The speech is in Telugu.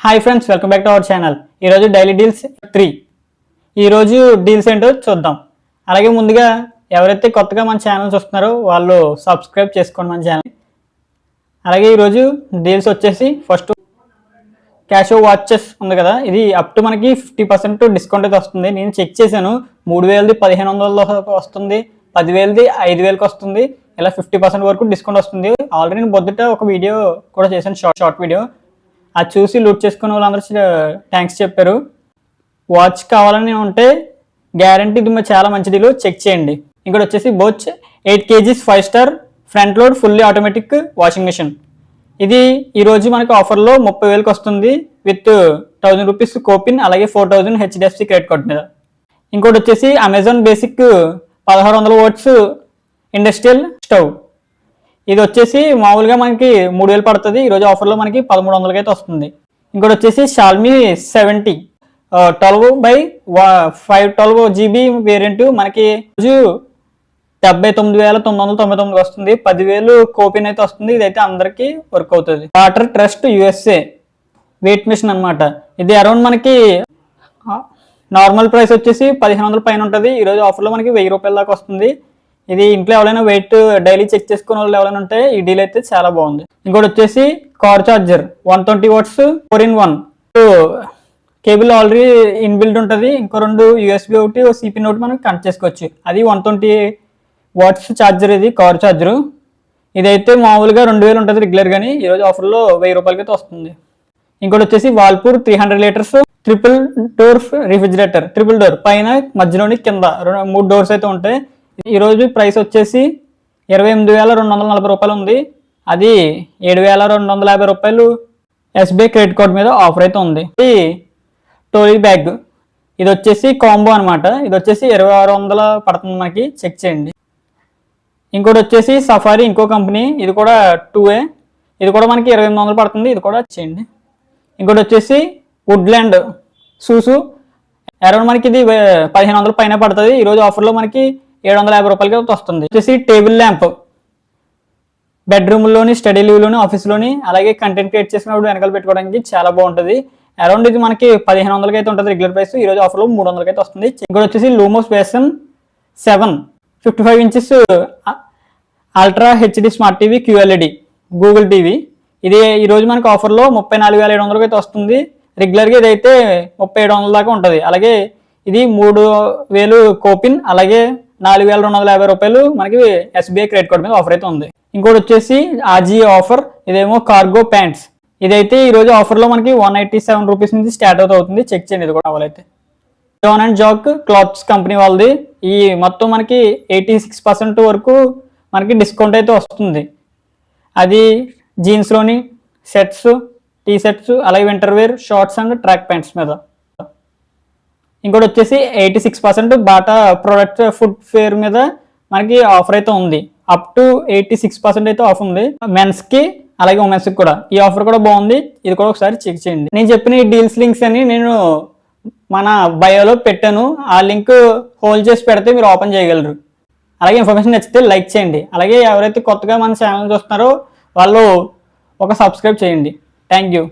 Hi friends, welcome back to our channel. ఈరోజు డైలీ డీల్స్ 3. ఈరోజు డీల్స్ ఏంటో చూద్దాం. అలాగే ముందుగా ఎవరైతే కొత్తగా మన ఛానల్ చూస్తున్నారో వాళ్ళు సబ్స్క్రైబ్ చేసుకోండి మన ఛానల్. అలాగే ఈరోజు డీల్స్ వచ్చేసి ఫస్ట్ క్యాషో వాచెస్ ఉంది కదా, ఇది అప్ టు మనకి 50% డిస్కౌంట్ అయితే వస్తుంది. నేను చెక్ చేశాను, 3000ది 1500 వస్తుంది, 10,000ది 5,000కి వస్తుంది, ఇలా 50% వరకు డిస్కౌంట్ వస్తుంది. ఆల్రెడీ నేను పొద్దుట ఒక వీడియో కూడా చేశాను, షార్ట్ వీడియో. అది చూసి లూట్ చేసుకునే వాళ్ళందరూ థ్యాంక్స్ చెప్పారు. వాచ్ కావాలని ఉంటే గ్యారంటీ ఇది చాలా మంచి డీల్, చెక్ చేయండి. ఇంకోటి వచ్చేసి Bosch 8 kgs 5 star front load fully automatic washing machine. ఇది ఈరోజు మనకు ఆఫర్లో 30,000కి వస్తుంది విత్ 1000 రూపీస్ కోపిన్, అలాగే 4000 HDFC క్రెడిట్ కార్డ్ మీద. ఇంకోటి వచ్చేసి Amazon basic 1600 watts industrial stove. ఇది వచ్చేసి మామూలుగా మనకి 3000 పడుతుంది, ఈరోజు ఆఫర్లో మనకి 1300కి అయితే వస్తుంది. ఇంకోటి వచ్చేసి షాల్మీ 70 12/512 GB వేరియంట్ మనకి రోజు 79,999 వస్తుంది, 10,000 కోపిన్ అయితే వస్తుంది. ఇదైతే అందరికీ వర్క్ అవుతుంది. Water trust USA weight machine అనమాట. ఇది అరౌండ్ మనకి నార్మల్ ప్రైస్ వచ్చేసి 1500 పైన ఉంటుంది, ఈరోజు ఆఫర్లో మనకి 1000 రూపాయల దాకా వస్తుంది. ఇది ఇంట్లో ఎవరైనా వెయిట్ డైలీ చెక్ చేసుకునే వాళ్ళు ఎవరైనా ఉంటే ఈ డీల్ అయితే చాలా బాగుంది. ఇంకోటి వచ్చేసి car charger 120 watts 4-in-1 cable already inbuilt ఉంటుంది. ఇంకో 2 USB ఒకటి CP నోట్ మనం కనెక్ట్ చేసుకోవచ్చు. అది 120 వాట్స్ ఛార్జర్, ఇది కార్ చార్జరు. ఇదైతే మామూలుగా 2000 ఉంటుంది రెగ్యులర్ గానీ, ఈరోజు ఆఫర్లో 1000 రూపాయలకి అయితే వస్తుంది. ఇంకోటి వచ్చేసి వాల్పూర్ 300 litres triple door refrigerator, triple door పైన మధ్యలోని కింద 3 డోర్స్ అయితే ఉంటాయి. ఈరోజు ప్రైస్ వచ్చేసి 28,240 రూపాయలు ఉంది, అది 7,250 రూపాయలు SBI క్రెడిట్ కార్డ్ మీద ఆఫర్ అయితే ఉంది. ఇది టోలీ బ్యాగ్, ఇది వచ్చేసి కాంబో అనమాట. ఇది వచ్చేసి 2600 పడుతుంది మనకి, చెక్ చేయండి. ఇంకోటి వచ్చేసి సఫారీ, ఇంకో కంపెనీ, ఇది కూడా 2A, ఇది కూడా మనకి 2800 పడుతుంది, ఇది కూడా చేయండి. ఇంకోటి వచ్చేసి వుడ్లాండ్ షూసు, అరౌండ్ మనకి ఇది 1500 పైన పడుతుంది, ఈరోజు ఆఫర్లో మనకి 750 రూపాయలకి వస్తుంది. వచ్చేసి టేబుల్ ల్యాంప్, బెడ్రూమ్లోని, స్టడీ లీవ్లోని, ఆఫీస్లోని, అలాగే కంటెంట్ క్రియేట్ చేసుకున్నప్పుడు వెనకాల పెట్టుకోవడానికి చాలా బాగుంటుంది. అరౌండ్ ఇది మనకి 1500కి అయితే ఉంటుంది రెగ్యులర్ ప్రైస్, ఈరోజు ఆఫర్లో 300కి అయితే వస్తుంది. ఇంకోటి వచ్చేసి Lumio vision 7 55 inches ultra HD smart TV QLED Google TV. ఇది ఈరోజు మనకి ఆఫర్లో 34,700కి అయితే వస్తుంది, రెగ్యులర్గా ఇదైతే 3700 దాకా ఉంటుంది. అలాగే ఇది 3000 కోపిన్, అలాగే 4,250 రూపాయలు మనకి SBI క్రెడిట్ కార్డ్ మీద ఆఫర్ అయితే ఉంది. ఇంకోటి వచ్చేసి ఆజియో ఆఫర్, ఇదేమో కార్గో ప్యాంట్స్. ఇదైతే ఈరోజు ఆఫర్లో మనకి 187 రూపీస్ నుంచి స్టార్ట్ అవుతుంది, చెక్ చేయండి. ఇది కూడా అవ్వాలైతే John and Jack clothes company వాళ్ళది. ఈ మొత్తం మనకి 86% వరకు మనకి డిస్కౌంట్ అయితే వస్తుంది. అది జీన్స్లోని షర్ట్స్, టీ షర్ట్స్, అలాగే winter wear shorts and track pants మీద. ఇంకోటి వచ్చేసి 86% బాటా ప్రొడక్ట్ ఫుడ్ ఫేర్ మీద మనకి ఆఫర్ అయితే ఉంది. అప్ టు 86% అయితే ఆఫర్ ఉంది మెన్స్కి, అలాగే ఉమెన్స్కి కూడా. ఈ ఆఫర్ కూడా బాగుంది, ఇది కూడా ఒకసారి చెక్ చేయండి. నేను చెప్పిన ఈ డీల్స్ లింక్స్ అని నేను మన బయోలో పెట్టాను, ఆ లింక్ హోల్డ్ చేసి పెడితే మీరు ఓపెన్ చేయగలరు. అలాగే ఇన్ఫర్మేషన్ నచ్చితే లైక్ చేయండి. అలాగే ఎవరైతే కొత్తగా మన ఛానల్ చూస్తున్నారో వాళ్ళు ఒక సబ్స్క్రైబ్ చేయండి. Thank you.